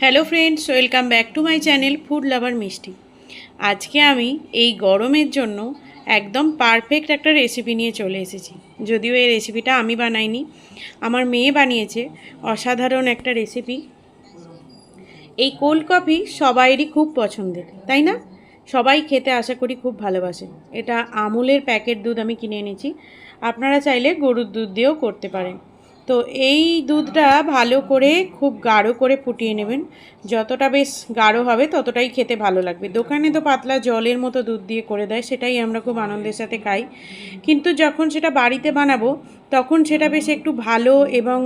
Hello friends, welcome back to my channel food lover মিষ্টি। আজকে আমি এই গরমের জন্য একদম পারফেক্ট একটা রেসিপি নিয়ে চলে এসেছি। যদিও এই রেসিপিটা আমি বানাইনি, আমার মেয়ে বানিয়েছে। অসাধারণ একটা রেসিপি। এই কোল্ড কফি সবাইরই খুব পছন্দের, তাই না? সবাই খেতে আশা করি খুব ভালোবাসে। এটা আমুলের প্যাকেট দুধ আমি কিনে এনেছি। আপনারা চাইলে গরুর দুধ দিয়েও করতে পারেন। তো এই দুধটা ভালো করে খুব গাঢ় করে ফুটিয়ে নেবেন। যতটা বেশ গাঢ় হবে ততটাই খেতে ভালো লাগবে। দোকানে তো পাতলা জলের মতো দুধ দিয়ে করে দেয়, সেটাই আমরা খুব আনন্দের সাথে খাই। কিন্তু যখন সেটা বাড়িতে বানাবো তখন সেটা বেশ একটু ভালো এবং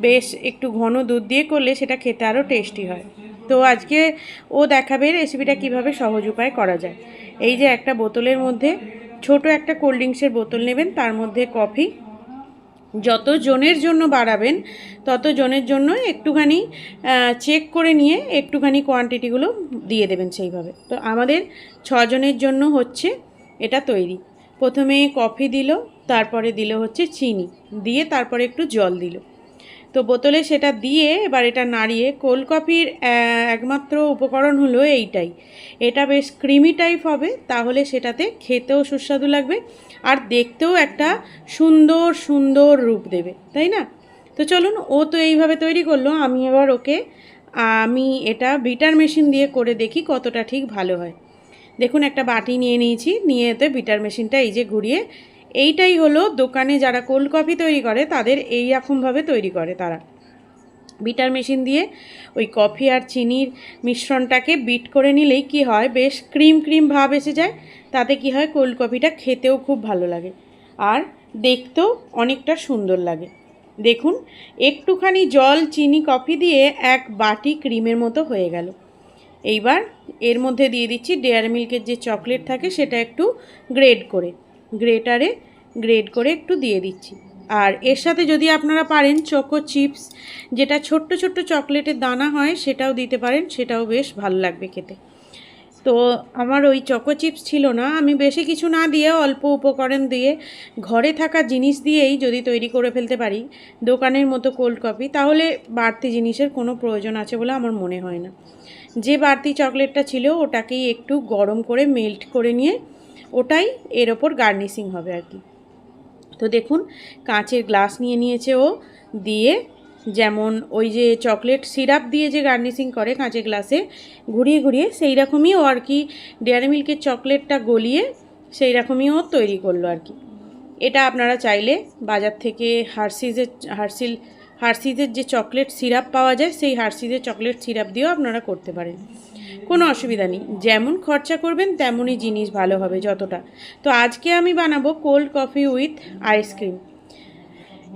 বেশ একটু ঘন দুধ দিয়ে করলে সেটা খেতে আরও টেস্টি হয়। তো আজকে ও দেখাবে রেসিপিটা কিভাবে সহজ উপায়ে করা যায়। এই যে একটা বোতলের মধ্যে ছোট একটা কোল্ড ড্রিঙ্কসের বোতল নেবেন, তার মধ্যে কফি যত জনের জন্য বাড়াবেন তত জনের জন্য একটুখানি চেক করে নিয়ে একটুখানি কোয়ান্টিটিগুলো দিয়ে দেবেন সেইভাবে। তো আমাদের 6 জনের জন্য হচ্ছে এটা তৈরি। প্রথমে কফি দিল, তারপরে দিল হচ্ছে চিনি, দিয়ে তারপরে একটু জল দিল। তো বোতলে সেটা দিয়ে এবার এটা নাড়িয়ে, কোল্ড কফির একমাত্র উপকরণ হলো এইটাই। এটা বেশ ক্রিমি টাইপ হবে, তাহলে সেটাতে খেতেও সুস্বাদু লাগবে আর দেখতেও একটা সুন্দর সুন্দর রূপ দেবে, তাই না? তো চলুন, ও তো এইভাবে তৈরি করলো, আমি এটা বিটার মেশিন দিয়ে করে দেখি কতটা ঠিক ভালো হয়। দেখুন, একটা বাটি নিয়ে নিয়েছি, নিয়ে এতে বিটার মেশিনটা এই যে ঘুরিয়ে, এইটাই হলো দোকানে যারা কোল্ড কফি তৈরি করে তাদের এই রকমভাবে তৈরি করে তারা। বিটার মেশিন দিয়ে ওই কফি আর চিনির মিশ্রণটাকে বিট করে নিলেই কি হয়, বেশ ক্রিম ক্রিম ভাব এসে যায়। তাতে কি হয়, কোল্ড কফিটা খেতেও খুব ভালো লাগে আর দেখতেও অনেকটা সুন্দর লাগে। দেখুন, একটুখানি জল, চিনি, কফি দিয়ে এক বাটি ক্রিমের মতো হয়ে গেল। এইবার এর মধ্যে দিয়ে দিচ্ছি ডেয়ারি মিল্কের যে চকলেট থাকে সেটা একটু গ্রেটারে গ্রেড করে একটু দিয়ে দিচ্ছি। আর এর সাথে যদি আপনারা পারেন চোকো চিপস, যেটা ছোট্ট ছোট্ট চকলেটের দানা হয়, সেটাও দিতে পারেন, সেটাও বেশ ভালো লাগবে খেতে। তো আমার ওই চকো চিপস ছিল না, আমি বেশি কিছু না দিয়ে অল্প উপকরণ দিয়ে ঘরে থাকা জিনিস দিয়েই যদি তৈরি করে ফেলতে পারি দোকানের মতো কোল্ড কফি, তাহলে বাড়তি জিনিসের কোনো প্রয়োজন আছে বলে আমার মনে হয় না। যে বাড়তি চকলেটটা ছিল ওটাকেই একটু গরম করে মেল্ট করে নিয়ে ওটাই এর ওপর গার্নিশিং হবে আর কি। তো দেখুন, কাঁচের গ্লাস নিয়ে নিয়েছে ও, দিয়ে যেমন ওই যে চকলেট সিরাপ দিয়ে যে গার্নিশিং করে কাঁচের গ্লাসে ঘুরিয়ে ঘুরিয়ে, সেই রকমই ও আর কি ডেয়ারি মিল্কের চকলেটটা গলিয়ে সেই রকমই ও তৈরি করলো আর কি। এটা আপনারা চাইলে বাজার থেকে হার্সিজের যে চকলেট সিরাপ পাওয়া যায়, সেই হার্সিজের চকলেট সিরাপ দিয়েও আপনারা করতে পারেন, কোনো অসুবিধা নেই। যেমন খরচা করবেন তেমনই জিনিস ভালো হবে যতটা। তো আজকে আমি বানাবো কোল্ড কফি উইথ আইসক্রিম।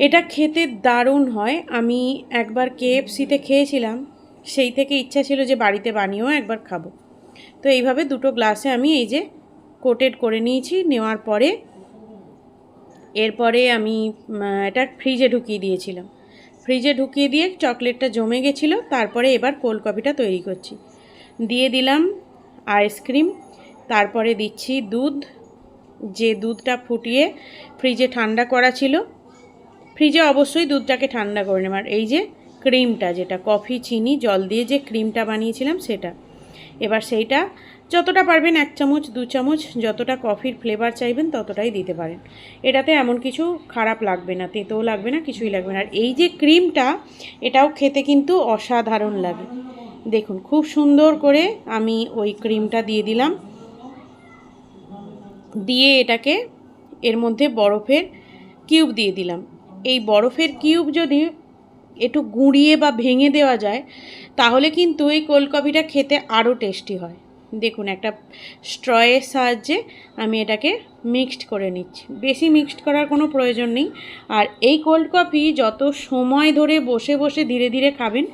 এটা খেতে দারুণ হয়। আমি একবার KFCতে খেয়েছিলাম, সেই থেকে ইচ্ছা ছিল যে বাড়িতে বানিয়েও একবার খাবো। তো এইভাবে দুটো গ্লাসে আমি এই যে কোটেড করে নিয়েছি। নেওয়ার পরে এরপরে আমি এটা ফ্রিজে ঢুকিয়ে দিয়েছিলাম। ফ্রিজে ঢুকিয়ে দিয়ে চকলেটটা জমে গেছিলো। তারপরে এবার কোল্ড কফিটা তৈরি করছি। দিয়ে দিলাম আইসক্রিম, তারপরে দিচ্ছি দুধ, যে দুধটা ফুটিয়ে ফ্রিজে ঠান্ডা করা ছিল। ফ্রিজে অবশ্যই দুধটাকে ঠান্ডা করে নেবার। এই যে ক্রিমটা, যেটা কফি চিনি জল দিয়ে যে ক্রিমটা বানিয়েছিলাম সেটা, এবার সেইটা যতটা পারবেন 1 চামচ 2 চামচ, যতটা কফির ফ্লেভার চাইবেন ততটাই দিতে পারেন। এটাতে এমন কিছু খারাপ লাগবে না, তেতোও লাগবে না, কিছুই লাগবে না। আর এই যে ক্রিমটা, এটাও খেতে কিন্তু অসাধারণ লাগে। দেখুন, খুব সুন্দর করে আমি ওই ক্রিমটা দিয়ে দিলাম, দিয়ে এটাকে এর মধ্যে বরফের কিউব দিয়ে দিলাম। এই বরফের কিউব যদি একটু গুঁড়িয়ে বা ভেঙে দেওয়া যায় তাহলে কিন্তু এই কোল্ড কফিটা খেতে আরও টেস্টি হয়। দেখুন, একটা স্ট্রয়ের সাহায্যে আমি এটাকে মিক্সড করে নিচ্ছি। বেশি মিক্সড করার কোনো প্রয়োজন নেই। আর এই কোল্ড কফি যত সময় ধরে বসে বসে ধীরে ধীরে খাবেন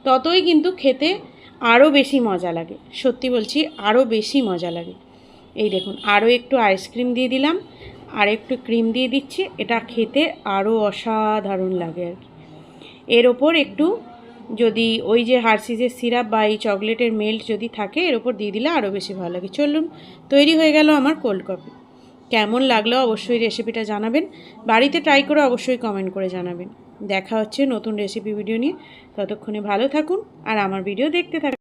ততই কিন্তু খেতে আরও বেশি মজা লাগে। সত্যি বলছি, আরও বেশি মজা লাগে। এই দেখুন, আরও একটু আইসক্রিম দিয়ে দিলাম, আর একটু ক্রিম দিয়ে দিচ্ছি। এটা খেতে আরও অসাধারণ লাগে আর কি। এর ওপর একটু যদি ওই যে হার্সিজের সিরাপ বা এই চকলেটের মেল্ট যদি থাকে এর ওপর দিয়ে দিলে আরও বেশি ভালো লাগে। চলুন, তৈরি হয়ে গেল আমার কোল্ড কফি। কেমন লাগলো অবশ্যই রেসিপিটা জানাবেন, বাড়িতে ট্রাই করে অবশ্যই কমেন্ট করে জানাবেন। দেখা হচ্ছে নতুন রেসিপি ভিডিও নিয়ে। ততক্ষণে ভালো থাকুন আর আমার ভিডিও দেখতে থাকুন।